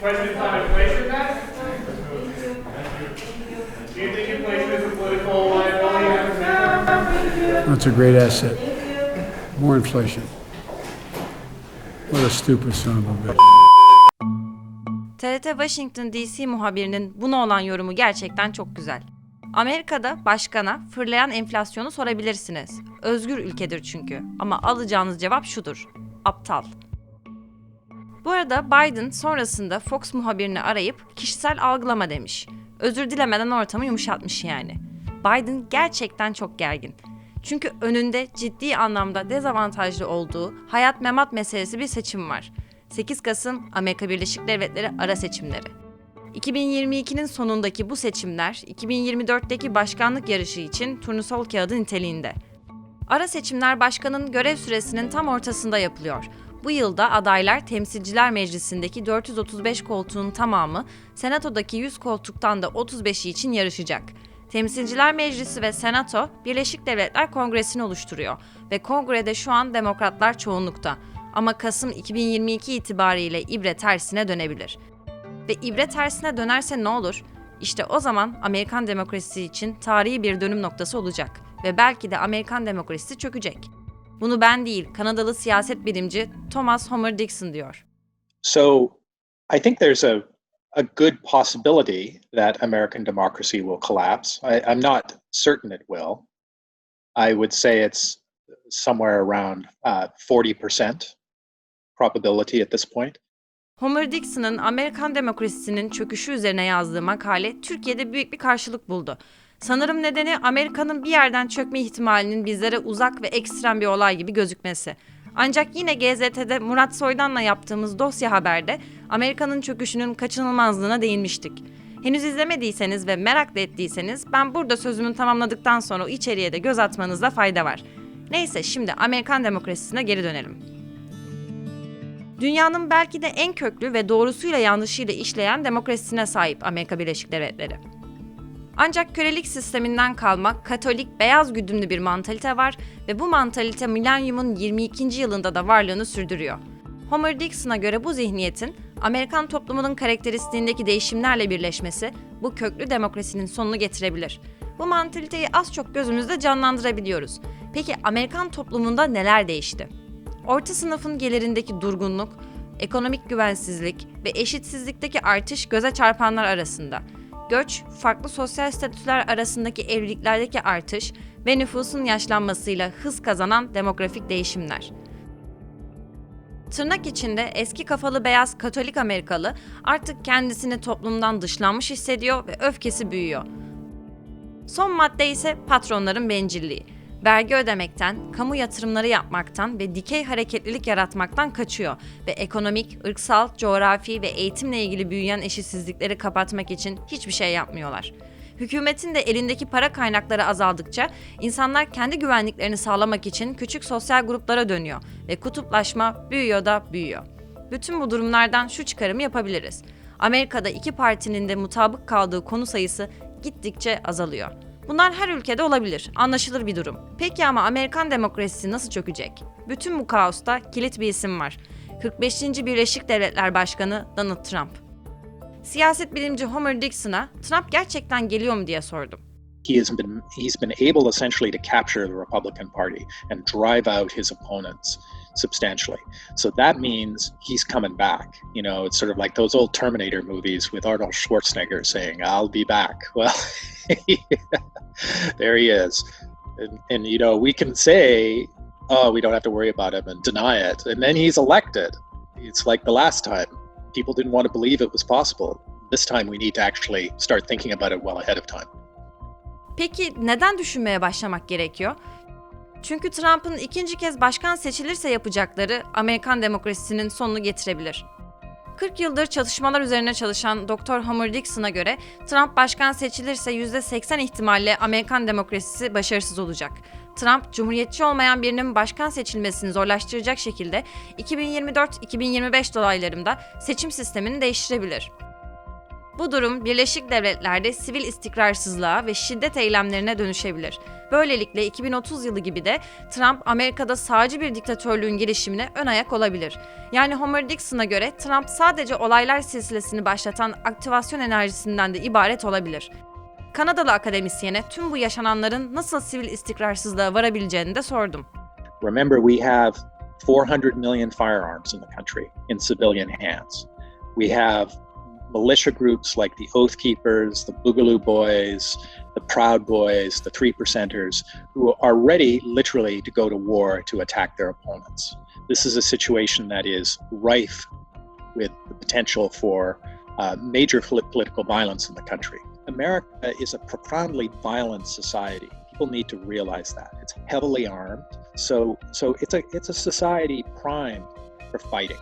President's on inflation, guys? Do you think inflation is a political liability? That's a great asset. More inflation. What a stupid son of a bitch. TRT Washington DC muhabirinin buna olan yorumu gerçekten çok güzel. Amerika'da başkana fırlayan enflasyonu sorabilirsiniz. Özgür ülkedir çünkü. Ama alacağınız cevap şudur: aptal. Bu arada Biden sonrasında Fox muhabirini arayıp kişisel algılama demiş. Özür dilemeden ortamı yumuşatmış yani. Biden gerçekten çok gergin. Çünkü önünde ciddi anlamda dezavantajlı olduğu hayat memat meselesi bir seçim var. 8 Kasım Amerika Birleşik Devletleri ara seçimleri. 2022'nin sonundaki bu seçimler 2024'teki başkanlık yarışı için turnusol kağıdı niteliğinde. Ara seçimler başkanın görev süresinin tam ortasında yapılıyor. Bu yılda adaylar Temsilciler Meclisi'ndeki 435 koltuğun tamamı, Senato'daki 100 koltuktan da 35'i için yarışacak. Temsilciler Meclisi ve Senato, Birleşik Devletler Kongresi'ni oluşturuyor ve Kongre'de şu an Demokratlar çoğunlukta. Ama Kasım 2022 itibariyle ibre tersine dönebilir. Ve ibre tersine dönerse ne olur? İşte o zaman Amerikan demokrasisi için tarihi bir dönüm noktası olacak ve belki de Amerikan demokrasisi çökecek. Bunu ben değil, Kanadalı siyaset bilimci Thomas Homer Dixon diyor. So I think there's a good possibility that American democracy will collapse. I'm not certain it will. I would say it's somewhere around 40% probability at this point. Homer Dixon'ın Amerikan demokrasisinin çöküşü üzerine yazdığı makale Türkiye'de büyük bir karşılık buldu. Sanırım nedeni Amerika'nın bir yerden çökme ihtimalinin bizlere uzak ve ekstrem bir olay gibi gözükmesi. Ancak yine GZT'de Murat Soydan'la yaptığımız dosya haberde Amerika'nın çöküşünün kaçınılmazlığına değinmiştik. Henüz izlemediyseniz ve merak da ettiyseniz ben burada sözümü tamamladıktan sonra o içeriğe de göz atmanızda fayda var. Neyse şimdi Amerikan demokrasisine geri dönelim. Dünyanın belki de en köklü ve doğrusuyla yanlışıyla işleyen demokrasisine sahip Amerika Birleşik Devletleri. Ancak kölelik sisteminden kalma, Katolik, beyaz güdümlü bir mantalite var ve bu mantalite milenyumun 22. yılında da varlığını sürdürüyor. Homer Dixon'a göre bu zihniyetin Amerikan toplumunun karakteristiğindeki değişimlerle birleşmesi bu köklü demokrasinin sonunu getirebilir. Bu mantaliteyi az çok gözümüzde canlandırabiliyoruz. Peki Amerikan toplumunda neler değişti? Orta sınıfın gelirindeki durgunluk, ekonomik güvensizlik ve eşitsizlikteki artış göze çarpanlar arasında. Göç, farklı sosyal statüler arasındaki evliliklerdeki artış ve nüfusun yaşlanmasıyla hız kazanan demografik değişimler. Tırnak içinde eski kafalı beyaz Katolik Amerikalı artık kendisini toplumdan dışlanmış hissediyor ve öfkesi büyüyor. Son madde ise patronların bencilliği. Vergi ödemekten, kamu yatırımları yapmaktan ve dikey hareketlilik yaratmaktan kaçıyor ve ekonomik, ırksal, coğrafi ve eğitimle ilgili büyüyen eşitsizlikleri kapatmak için hiçbir şey yapmıyorlar. Hükümetin de elindeki para kaynakları azaldıkça insanlar kendi güvenliklerini sağlamak için küçük sosyal gruplara dönüyor ve kutuplaşma büyüyor da büyüyor. Bütün bu durumlardan şu çıkarımı yapabiliriz. Amerika'da iki partinin de mutabık kaldığı konu sayısı gittikçe azalıyor. Bunlar her ülkede olabilir, anlaşılır bir durum. Peki ama Amerikan demokrasisi nasıl çökecek? Bütün bu kaosta kilit bir isim var. 45. Birleşik Devletler Başkanı Donald Trump. Siyaset bilimci Homer Dixon'a Trump gerçekten geliyor mu diye sordum. He's been able essentially to capture the Republican Party and drive out his opponents substantially. So that means he's coming back. You know, it's sort of like those old Terminator movies with Arnold Schwarzenegger saying, "I'll be back." Well, there he is. And you know, we can say, "Oh, we don't have to worry about him," and deny it. And then he's elected. It's like the last time. People didn't want to believe it was possible. This time we need to actually start thinking about it well ahead of time. Peki neden düşünmeye başlamak gerekiyor? Çünkü Trump'ın ikinci kez başkan seçilirse yapacakları Amerikan demokrasisinin sonunu getirebilir. 40 yıldır çalışmalar üzerine çalışan Dr. Homer Dixon'a göre Trump başkan seçilirse %80 ihtimalle Amerikan demokrasisi başarısız olacak. Trump, cumhuriyetçi olmayan birinin başkan seçilmesini zorlaştıracak şekilde 2024-2025 dolaylarında seçim sistemini değiştirebilir. Bu durum Birleşik Devletler'de sivil istikrarsızlığa ve şiddet eylemlerine dönüşebilir. Böylelikle 2030 yılı gibi de Trump Amerika'da sağcı bir diktatörlüğün gelişimine ön ayak olabilir. Yani Homer Dixon'a göre Trump sadece olaylar silsilesini başlatan aktivasyon enerjisinden de ibaret olabilir. Kanadalı akademisyene tüm bu yaşananların nasıl sivil istikrarsızlığa varabileceğini de sordum. Remember, we have 400 million firearms in the country in civilian hands. We have militia groups like the Oath Keepers, the Boogaloo Boys, the Proud Boys, the Three Percenters, who are ready literally to go to war to attack their opponents. This is a situation that is rife with the potential for major political violence in the country. America is a profoundly violent society. People need to realize that. It's heavily armed, so it's a society primed for fighting.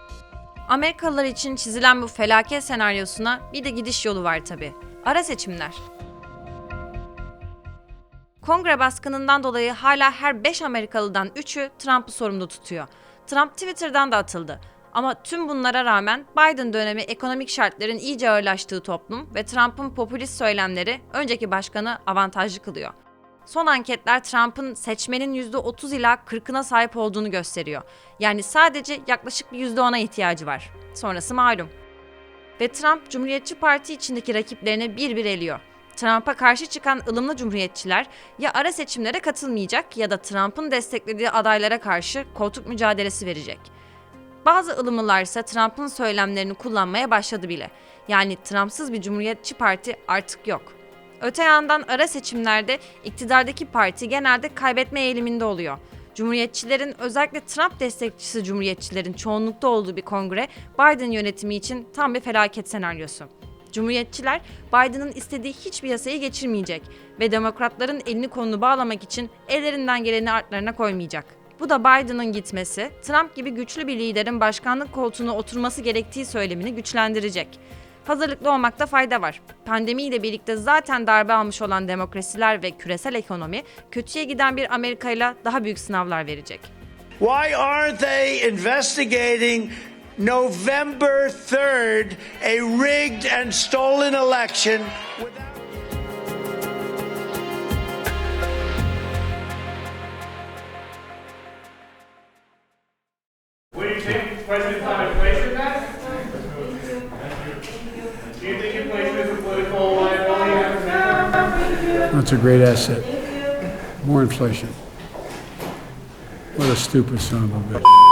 Amerikalılar için çizilen bu felaket senaryosuna bir de gidiş yolu var tabii. Ara seçimler. Kongre baskınından dolayı hala her 5 Amerikalıdan 3'ü Trump'ı sorumlu tutuyor. Trump Twitter'dan da atıldı. Ama tüm bunlara rağmen Biden dönemi ekonomik şartların iyice ağırlaştığı toplum ve Trump'ın popülist söylemleri önceki başkanı avantajlı kılıyor. Son anketler Trump'ın seçmenin %30 ila 40'ına sahip olduğunu gösteriyor. Yani sadece yaklaşık bir %10'a ihtiyacı var. Sonrası malum. Ve Trump, Cumhuriyetçi Parti içindeki rakiplerini bir bir eliyor. Trump'a karşı çıkan ılımlı cumhuriyetçiler ya ara seçimlere katılmayacak ya da Trump'ın desteklediği adaylara karşı koltuk mücadelesi verecek. Bazı ılımlılar ise Trump'ın söylemlerini kullanmaya başladı bile. Yani Trump'sız bir Cumhuriyetçi Parti artık yok. Öte yandan ara seçimlerde iktidardaki parti genelde kaybetme eğiliminde oluyor. Cumhuriyetçilerin, özellikle Trump destekçisi Cumhuriyetçilerin çoğunlukta olduğu bir kongre Biden yönetimi için tam bir felaket senaryosu. Cumhuriyetçiler Biden'ın istediği hiçbir yasayı geçirmeyecek ve demokratların elini kolunu bağlamak için ellerinden geleni artlarına koymayacak. Bu da Biden'ın gitmesi, Trump gibi güçlü bir liderin başkanlık koltuğuna oturması gerektiği söylemini güçlendirecek. Hazırlıklı olmakta fayda var. Pandemiyle birlikte zaten darbe almış olan demokrasiler ve küresel ekonomi, kötüye giden bir Amerika'yla daha büyük sınavlar verecek. Why aren't they investigating November 3rd, a rigged and stolen election? What do you think President Trump inflation that? Do you think inflation is a political liability? That's a great asset. More inflation. What a stupid son of a bitch.